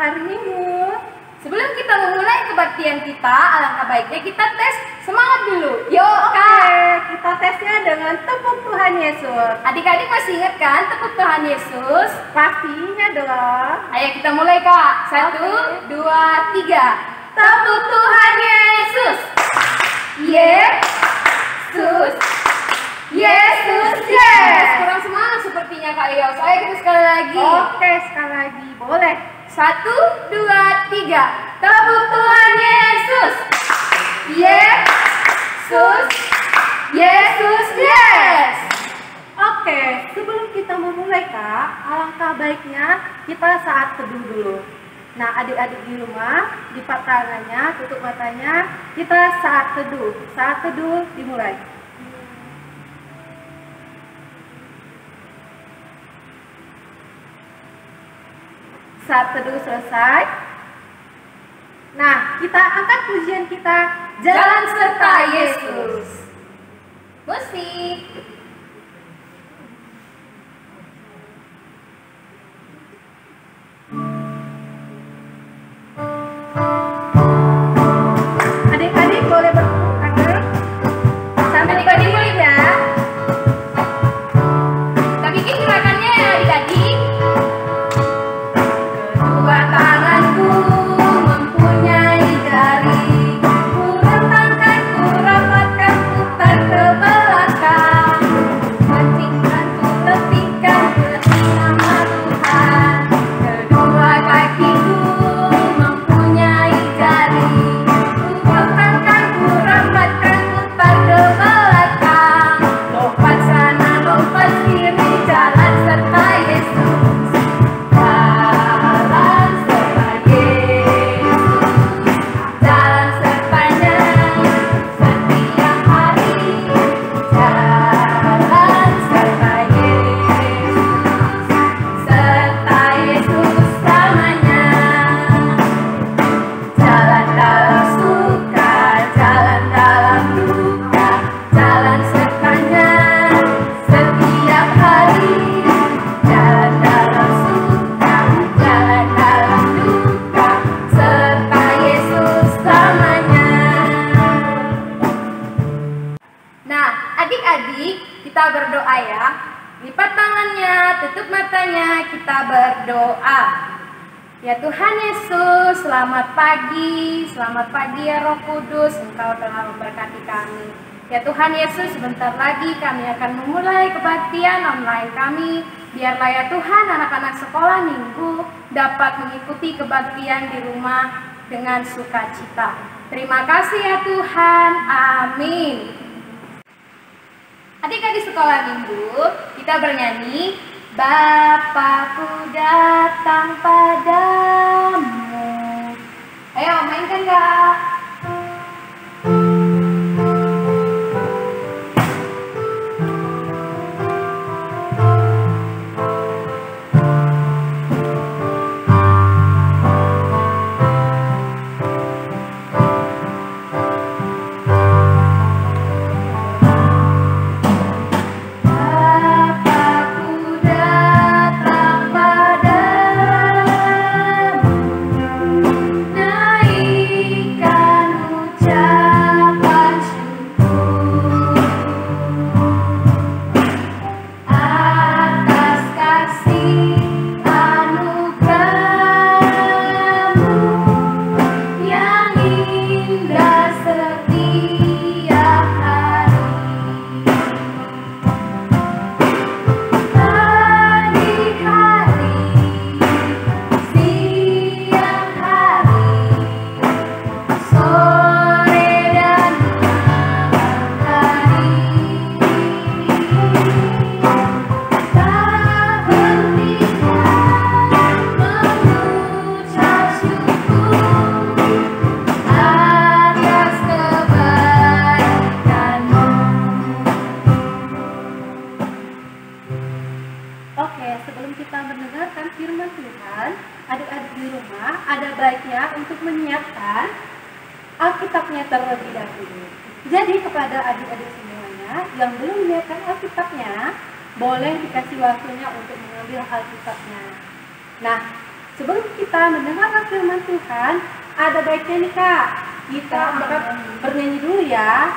hari Minggu. Sebelum kita memulai kebaktian kita, alangkah baiknya kita tes semangat dulu. Yuk, Oke, Kak. kita tesnya dengan tepuk Tuhan Yesus. Adik-adik masih ingat kan tepuk Tuhan Yesus? Pastinya dong. Ayo kita mulai, Kak. 1, 2, 3. Tepuk Tuhan Yesus. Yesus. Yesus, yes. Kurang semangat sepertinya, Kak Yos. Ayo kita sekali lagi. Oke, sekali lagi. Boleh. 1, 2, 3. Tepuk Tuhan Yesus. Yesus. Yesus, yes. Oke, sebelum kita memulai, Kak, alangkah baiknya kita saat teduh dulu. Nah, adik-adik di rumah, lipat tangannya, tutup matanya, kita saat teduh. Saat teduh dimulai. Saat teduh selesai. Nah, kita angkat pujian kita, Jalan serta Yesus. Musik. Adik-adik boleh bertepuk tangan. Sampai adik-adik boleh ya. Kita bikin gerakannya ya, adik-adik. Kedua tanganku mempunyai jari, ku rentangkan, ku rapatkan, putar ke belakang, pentingkan, ku tepikan ke nama Tuhan. Kedua kakiku mempunyai jari, ku rentangkan, ku rapatkan, putar ke belakang, lompat sana, lompat kiri, jalan serta Yesus. Jalan serta Yesus, jalan sertanya setiap hari. Jalan serta Yesus selamanya. Jalan dalam suka, jalan dalam duka, jalan sertanya setiap hari. Jalan dalam suka, jalan dalam duka, serta Yesus selamanya. Nah, adik-adik, kita berdoa ya. Lipat tangannya, tutup matanya, kita berdoa. Ya Tuhan Yesus, selamat pagi ya Roh Kudus, Engkau telah memberkati kami. Ya Tuhan Yesus, sebentar lagi kami akan memulai kebaktian online kami. Biarlah ya Tuhan anak-anak sekolah minggu dapat mengikuti kebaktian di rumah dengan sukacita. Terima kasih ya Tuhan, amin. Adik-adik sekolah minggu, kita bernyanyi Bapakku datang padamu. Ayo mainkan Kak. Bapakku datang padamu, naikkan ucapan syukur atas kasih anugerahmu yang indah setiap hari. Pagi hari, siang hari, sore dan malam hari, tak hentikan mengucap syukur atas kebaikanmu. Oke, sebelum kita mendengarkan firman Tuhan, adik-adik di rumah ada baiknya untuk menyiapkan Alkitabnya terlebih dahulu. Jadi kepada adik-adik semuanya yang belum menyiapkan Alkitabnya, boleh dikasih waktunya untuk mengambil Alkitabnya. Nah, sebelum kita mendengarkan firman Tuhan, ada baiknya nih Kak, kita bernyanyi dulu ya.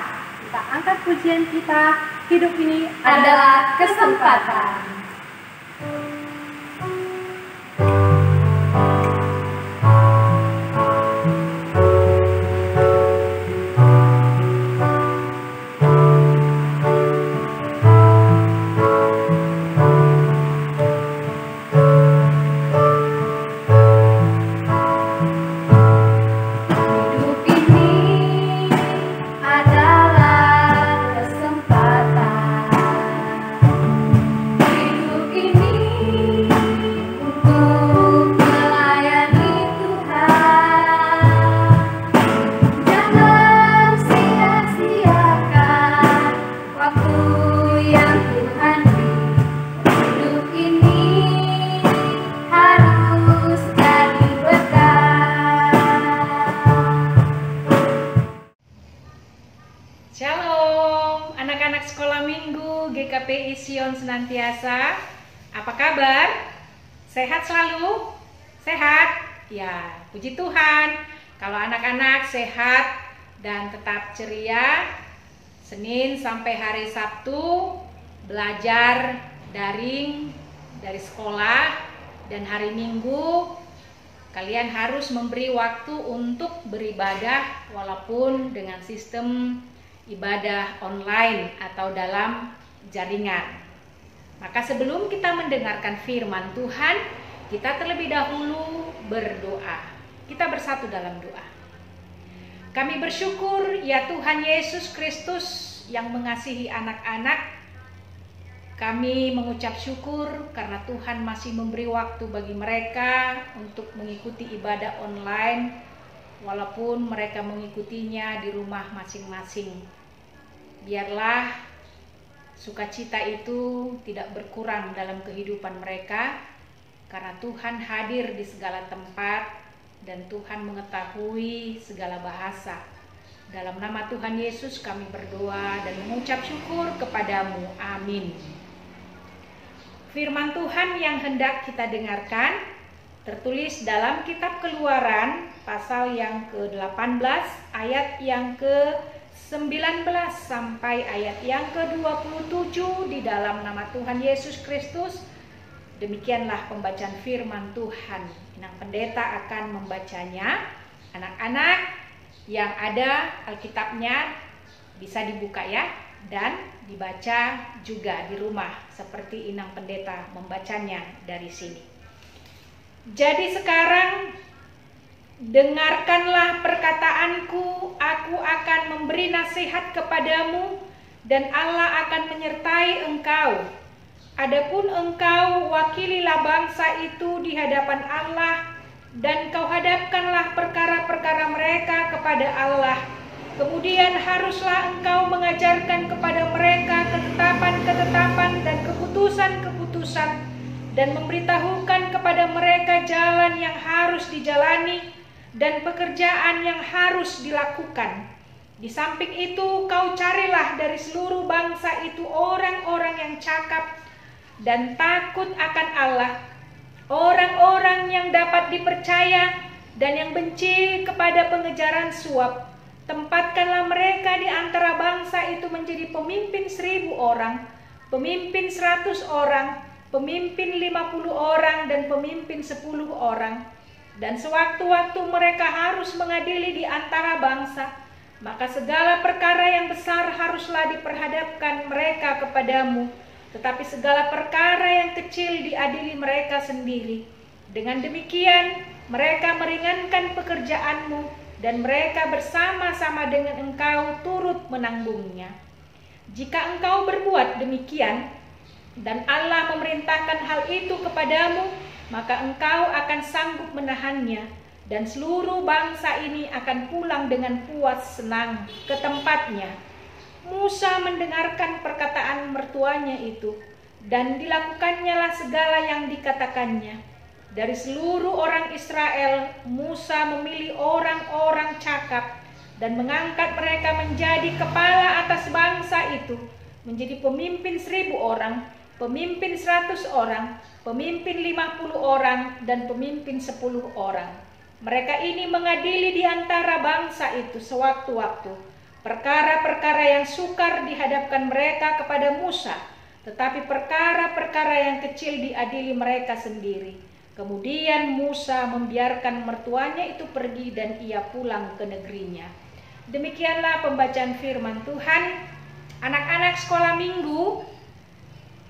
Kita angkat pujian kita, hidup ini Adalah kesempatan. Shalom, anak-anak sekolah minggu GKPI Sion Senantiasa. Apa kabar? Sehat selalu? Sehat? Ya, puji Tuhan. Kalau anak-anak sehat dan tetap ceria, Senin sampai hari Sabtu belajar daring dari sekolah, dan hari Minggu kalian harus memberi waktu untuk beribadah walaupun dengan sistem ibadah online atau dalam jaringan. Maka sebelum kita mendengarkan firman Tuhan, kita terlebih dahulu berdoa. Kita bersatu dalam doa. Kami bersyukur ya Tuhan Yesus Kristus yang mengasihi anak-anak. Kami mengucap syukur karena Tuhan masih memberi waktu bagi mereka untuk mengikuti ibadah online, walaupun mereka mengikutinya di rumah masing-masing. Biarlah sukacita itu tidak berkurang dalam kehidupan mereka, karena Tuhan hadir di segala tempat dan Tuhan mengetahui segala bahasa. Dalam nama Tuhan Yesus kami berdoa dan mengucap syukur kepadamu. Amin. Firman Tuhan yang hendak kita dengarkan tertulis dalam kitab Keluaran pasal yang ke-18 ayat yang ke-19 sampai ayat yang ke-27 di dalam nama Tuhan Yesus Kristus. Demikianlah pembacaan firman Tuhan. Inang Pendeta akan membacanya. Anak-anak yang ada Alkitabnya bisa dibuka ya, dan dibaca juga di rumah seperti Inang Pendeta membacanya dari sini. Jadi sekarang dengarkanlah perkataanku, aku akan memberi nasihat kepadamu dan Allah akan menyertai engkau. Adapun engkau wakililah bangsa itu di hadapan Allah dan kau hadapkanlah perkara-perkara mereka kepada Allah. Kemudian haruslah engkau mengajarkan kepada mereka ketetapan-ketetapan dan keputusan-keputusan dan memberitahukan kepada mereka jalan yang harus dijalani dan pekerjaan yang harus dilakukan. Di samping itu kau carilah dari seluruh bangsa itu orang-orang yang cakap dan takut akan Allah, orang-orang yang dapat dipercaya dan yang benci kepada pengejaran suap. Tempatkanlah mereka di antara bangsa itu menjadi pemimpin 1000 orang, pemimpin 100 orang, pemimpin 50 orang, dan pemimpin 10 orang. Dan sewaktu-waktu mereka harus mengadili di antara bangsa, maka segala perkara yang besar haruslah diperhadapkan mereka kepadamu, tetapi segala perkara yang kecil diadili mereka sendiri. Dengan demikian mereka meringankan pekerjaanmu, dan mereka bersama-sama dengan engkau turut menanggungnya. Jika engkau berbuat demikian, dan Allah memerintahkan hal itu kepadamu, maka engkau akan sanggup menahannya, dan seluruh bangsa ini akan pulang dengan puas senang ke tempatnya. Musa mendengarkan perkataan mertuanya itu, dan dilakukannya segala yang dikatakannya. Dari seluruh orang Israel, Musa memilih orang-orang cakap dan mengangkat mereka menjadi kepala atas bangsa itu, menjadi pemimpin 1000 orang, pemimpin 100 orang, pemimpin 50 orang, dan pemimpin 10 orang. Mereka ini mengadili di antara bangsa itu sewaktu-waktu perkara-perkara yang sukar dihadapkan mereka kepada Musa, tetapi perkara-perkara yang kecil diadili mereka sendiri. Kemudian Musa membiarkan mertuanya itu pergi dan ia pulang ke negerinya. Demikianlah pembacaan firman Tuhan. Anak-anak sekolah minggu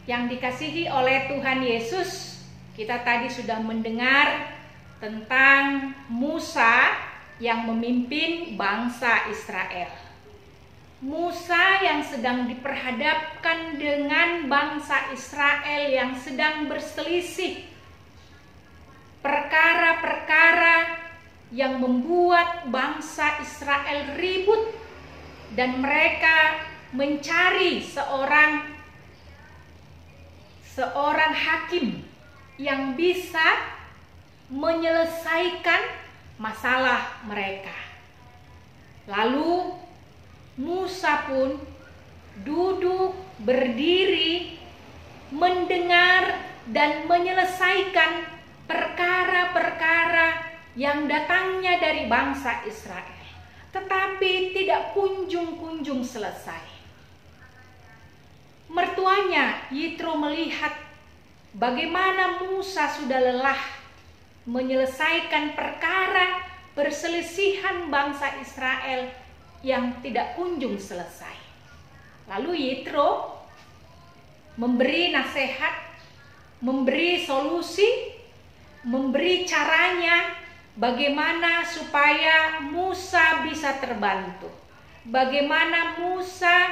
yang dikasihi oleh Tuhan Yesus, kita tadi sudah mendengar tentang Musa yang memimpin bangsa Israel. Musa yang sedang diperhadapkan dengan bangsa Israel yang sedang berselisih perkara-perkara yang membuat bangsa Israel ribut, dan mereka mencari seorang hakim yang bisa menyelesaikan masalah mereka. Lalu Musa pun duduk berdiri mendengar dan menyelesaikan perkara-perkara yang datangnya dari bangsa Israel, tetapi tidak kunjung-kunjung selesai. Mertuanya Yitro melihat bagaimana Musa sudah lelah menyelesaikan perkara perselisihan bangsa Israel yang tidak kunjung selesai. Lalu Yitro memberi nasihat, memberi solusi, memberi caranya bagaimana supaya Musa bisa terbantu, bagaimana Musa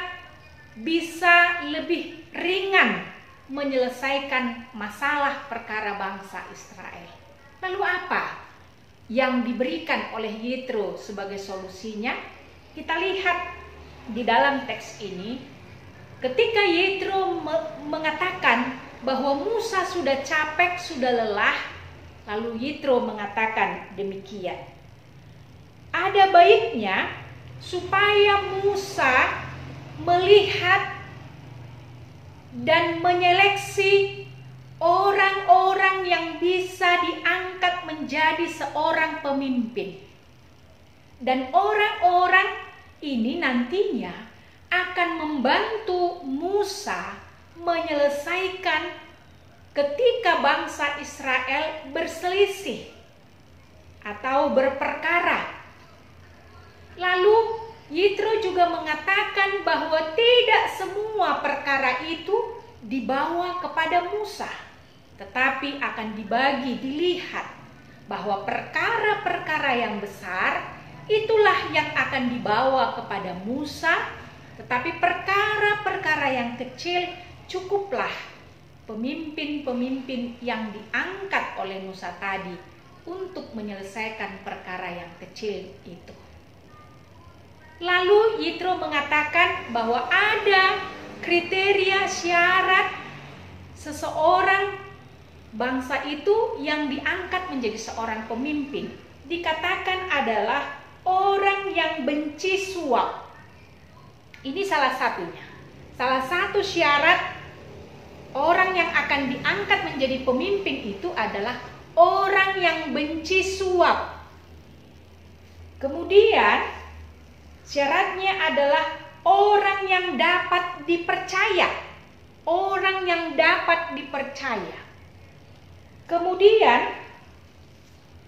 bisa lebih ringan menyelesaikan masalah perkara bangsa Israel. Lalu apa yang diberikan oleh Yitro sebagai solusinya? Kita lihat di dalam teks ini, ketika Yitro mengatakan bahwa Musa sudah capek, sudah lelah, lalu Yitro mengatakan demikian. Ada baiknya supaya Musa melihat dan menyeleksi orang-orang yang bisa diangkat menjadi seorang pemimpin. Dan orang-orang ini nantinya akan membantu Musa menyelesaikan ketika bangsa Israel berselisih atau berperkara. Lalu Yitro juga mengatakan bahwa tidak semua perkara itu dibawa kepada Musa, tetapi akan dibagi, dilihat bahwa perkara-perkara yang besar itulah yang akan dibawa kepada Musa, tetapi perkara-perkara yang kecil cukuplah pemimpin-pemimpin yang diangkat oleh Musa tadi untuk menyelesaikan perkara yang kecil itu. Lalu Yitro mengatakan bahwa ada kriteria syarat seseorang bangsa itu yang diangkat menjadi seorang pemimpin. Dikatakan adalah orang yang benci suap. Ini salah satunya. Salah satu syarat orang yang akan diangkat menjadi pemimpin itu adalah orang yang benci suap. Kemudian syaratnya adalah orang yang dapat dipercaya. Orang yang dapat dipercaya. Kemudian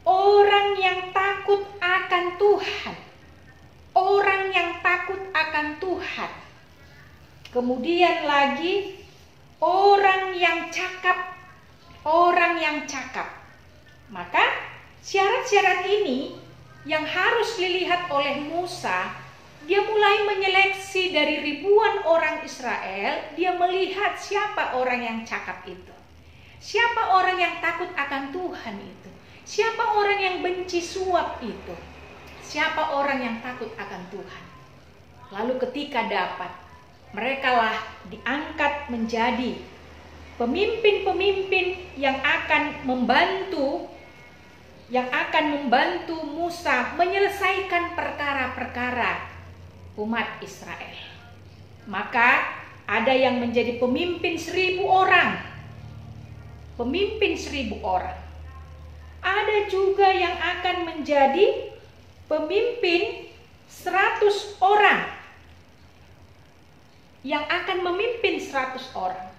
orang yang takut akan Tuhan. Orang yang takut akan Tuhan. Kemudian lagi orang yang cakap. Orang yang cakap. Maka syarat-syarat ini yang harus dilihat oleh Musa. Dia mulai menyeleksi dari ribuan orang Israel. Dia melihat siapa orang yang cakap itu. Siapa orang yang takut akan Tuhan itu. Siapa orang yang benci suap itu? Siapa orang yang takut akan Tuhan? Lalu ketika dapat, merekalah diangkat menjadi pemimpin-pemimpin yang akan membantu Musa menyelesaikan perkara-perkara umat Israel. Maka Ada yang menjadi pemimpin 1000 orang. Pemimpin 1000 orang. Ada juga yang akan menjadi pemimpin 100 orang. Yang akan memimpin 100 orang.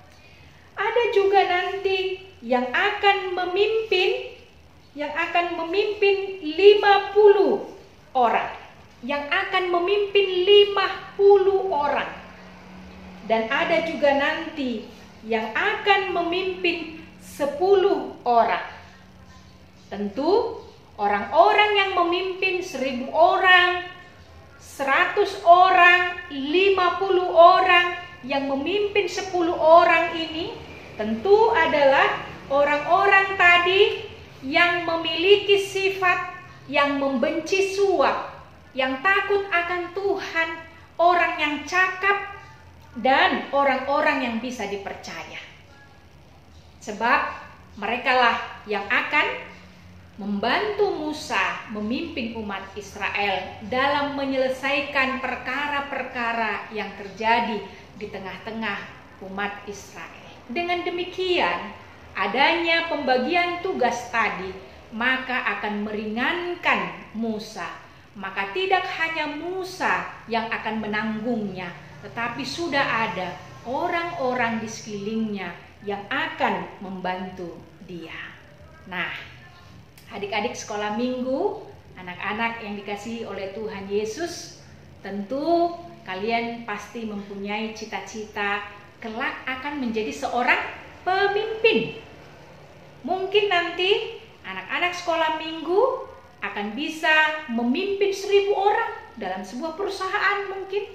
Ada juga nanti yang akan memimpin 50 orang. Yang akan memimpin 50 orang. Dan ada juga nanti yang akan memimpin 10 orang. Tentu orang-orang yang memimpin 1000 orang, 100 orang, 50 orang, yang memimpin 10 orang ini tentu adalah orang-orang tadi yang memiliki sifat yang membenci suap, yang takut akan Tuhan, orang yang cakap, dan orang-orang yang bisa dipercaya. Sebab merekalah yang akan membantu Musa memimpin umat Israel dalam menyelesaikan perkara-perkara yang terjadi di tengah-tengah umat Israel. Dengan demikian, adanya pembagian tugas tadi maka akan meringankan Musa. Maka tidak hanya Musa yang akan menanggungnya, tetapi sudah ada orang-orang di sekelilingnya yang akan membantu dia. Nah, adik-adik sekolah minggu, anak-anak yang dikasihi oleh Tuhan Yesus, tentu kalian pasti mempunyai cita-cita kelak akan menjadi seorang pemimpin. Mungkin nanti anak-anak sekolah minggu akan bisa memimpin 1000 orang dalam sebuah perusahaan mungkin.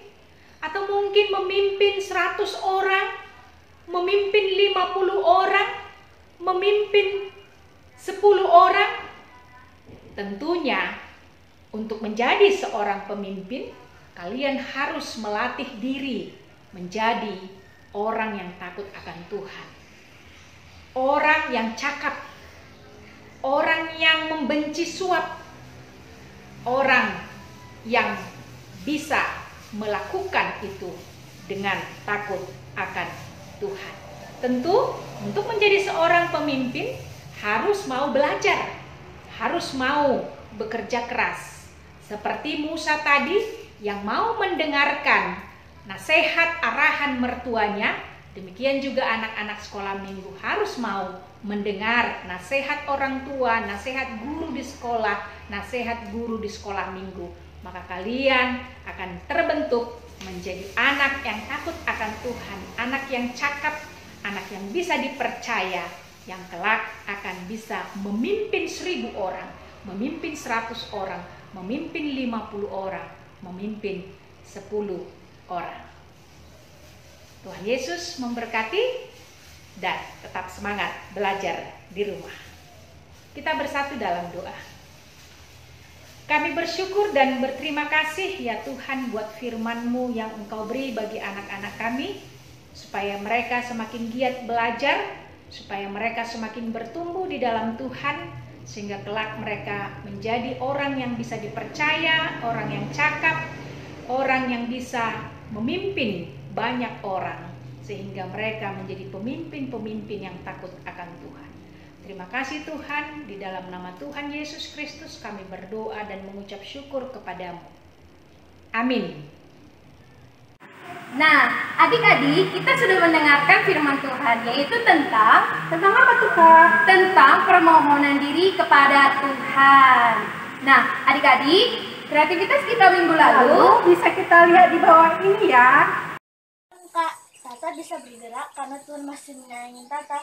Atau mungkin memimpin 100 orang, memimpin 50 orang, memimpin 10 orang. Tentunya untuk menjadi seorang pemimpin, kalian harus melatih diri menjadi orang yang takut akan Tuhan. Orang yang cakap, orang yang membenci suap, orang yang bisa melakukan itu dengan takut akan Tuhan. Tentu untuk menjadi seorang pemimpin harus mau belajar, harus mau bekerja keras. Seperti Musa tadi yang mau mendengarkan nasihat arahan mertuanya, demikian juga anak-anak sekolah minggu harus mau mendengar nasihat orang tua, nasihat guru di sekolah, nasihat guru di sekolah minggu. Maka kalian akan terbentuk menjadi anak yang takut akan Tuhan, anak yang cakap, anak yang bisa dipercaya, yang kelak akan bisa memimpin 1000 orang, memimpin 100 orang, memimpin 50 orang, memimpin 10 orang. Tuhan Yesus memberkati dan tetap semangat belajar di rumah. Kita bersatu dalam doa. Kami bersyukur dan berterima kasih ya Tuhan buat firman-Mu yang Engkau beri bagi anak-anak kami, supaya mereka semakin giat belajar, supaya mereka semakin bertumbuh di dalam Tuhan, sehingga kelak mereka menjadi orang yang bisa dipercaya, orang yang cakap, orang yang bisa memimpin banyak orang, sehingga mereka menjadi pemimpin-pemimpin yang takut akan Tuhan. Terima kasih Tuhan, di dalam nama Tuhan Yesus Kristus kami berdoa dan mengucap syukur kepadamu. Amin. Nah, adik-adik, kita sudah mendengarkan firman Tuhan, yaitu tentang apa tuh Kak? tentang permohonan diri kepada Tuhan. Nah, adik-adik, kreativitas kita minggu lalu Bisa kita lihat di bawah ini ya. Kak, Tata bisa bergerak karena Tuhan masih menyayangi Tata.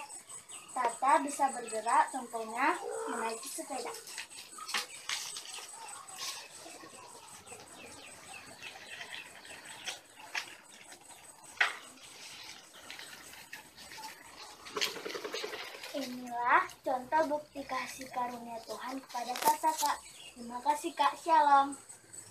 Tata bisa bergerak contohnya menaiki sepeda. Inilah contoh bukti kasih karunia Tuhan kepada Tata, Kak. Terima kasih, Kak. Shalom.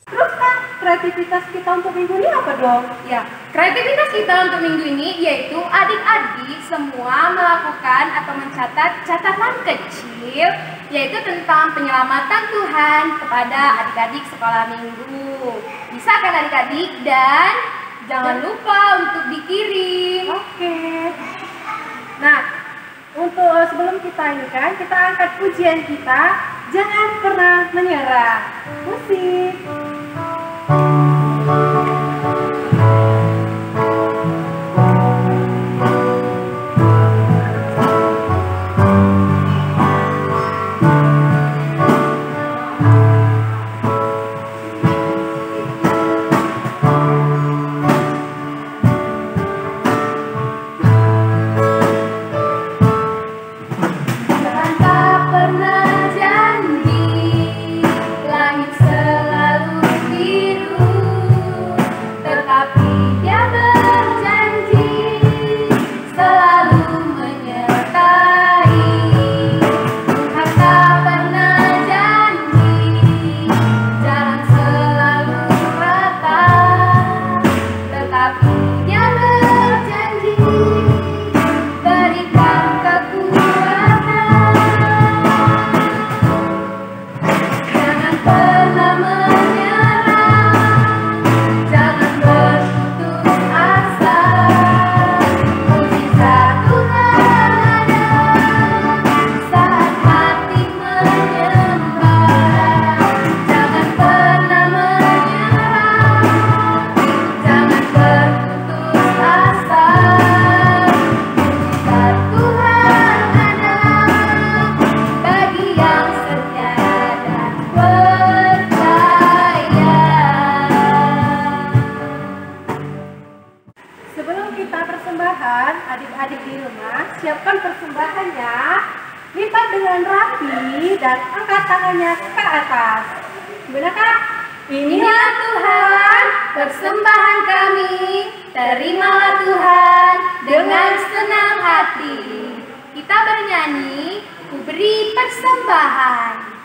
Terus Kak, kreativitas kita untuk minggu ini apa dong? Ya, kreativitas kita untuk minggu ini yaitu adik-adik semua melakukan atau mencatat catatan kecil, yaitu tentang penyelamatan Tuhan kepada adik-adik sekolah minggu. Bisa kan adik-adik? Dan Jangan lupa untuk dikirim. Oke. Nah, untuk sebelum kita ini kan, kita angkat pujian kita. Jangan pernah menyerah. Musik. Adik-adik di rumah, siapkan persembahannya, lipat dengan rapi dan angkat tangannya ke atas. Benar Kak? Inilah Tuhan, persembahan kami, terimalah Tuhan dengan senang hati. Kita bernyanyi, ku beri persembahan.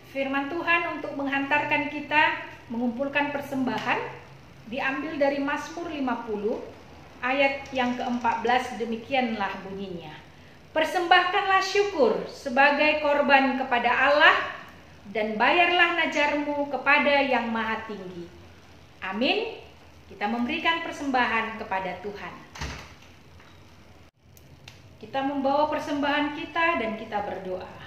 Firman Tuhan untuk menghantarkan kita mengumpulkan persembahan diambil dari Mazmur 50 ayat yang ke-14, demikianlah bunyinya. Persembahkanlah syukur sebagai korban kepada Allah dan bayarlah najarmu kepada Yang Maha Tinggi. Amin. Kita memberikan persembahan kepada Tuhan. Kita membawa persembahan kita dan kita berdoa.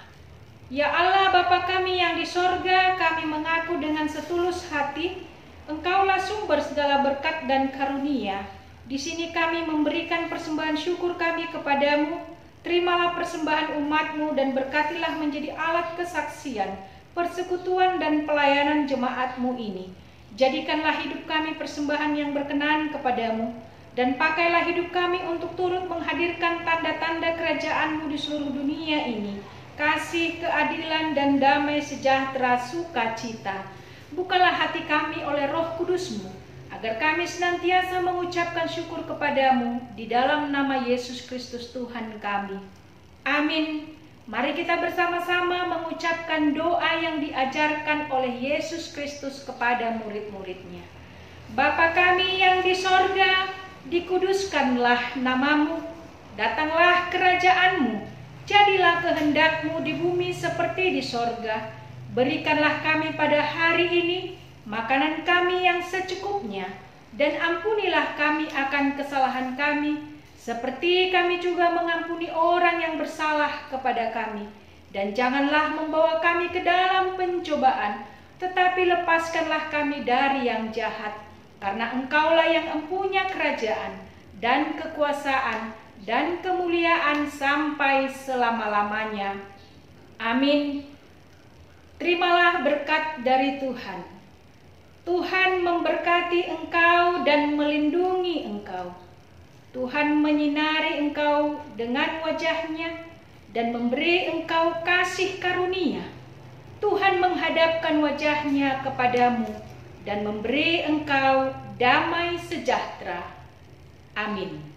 Ya Allah Bapa kami yang di sorga, kami mengaku dengan setulus hati, Engkaulah sumber segala berkat dan karunia. Di sini kami memberikan persembahan syukur kami kepadamu. Terimalah persembahan umat-Mu dan berkatilah menjadi alat kesaksian, persekutuan dan pelayanan jemaat-Mu ini. Jadikanlah hidup kami persembahan yang berkenan kepadamu, dan pakailah hidup kami untuk turut menghadirkan tanda-tanda kerajaan-Mu di seluruh dunia ini. Kasih, keadilan, dan damai sejahtera sukacita. Bukalah hati kami oleh Roh Kudus-Mu, agar kami senantiasa mengucapkan syukur kepadamu di dalam nama Yesus Kristus Tuhan kami. Amin. Mari kita bersama-sama mengucapkan doa yang diajarkan oleh Yesus Kristus kepada murid-muridnya. Bapa kami yang di sorga, dikuduskanlah namamu, datanglah kerajaan-Mu. Jadilah kehendak-Mu di bumi seperti di sorga. Berikanlah kami pada hari ini makanan kami yang secukupnya, dan ampunilah kami akan kesalahan kami, seperti kami juga mengampuni orang yang bersalah kepada kami. Dan janganlah membawa kami ke dalam pencobaan, tetapi lepaskanlah kami dari yang jahat. Karena Engkaulah yang empunya kerajaan dan kekuasaan dan kemuliaan sampai selama-lamanya. Amin. Terimalah berkat dari Tuhan. Tuhan memberkati engkau dan melindungi engkau. Tuhan menyinari engkau dengan wajah-Nya dan memberi engkau kasih karunia. Tuhan menghadapkan wajahnya kepadamu dan memberi engkau damai sejahtera. Amin.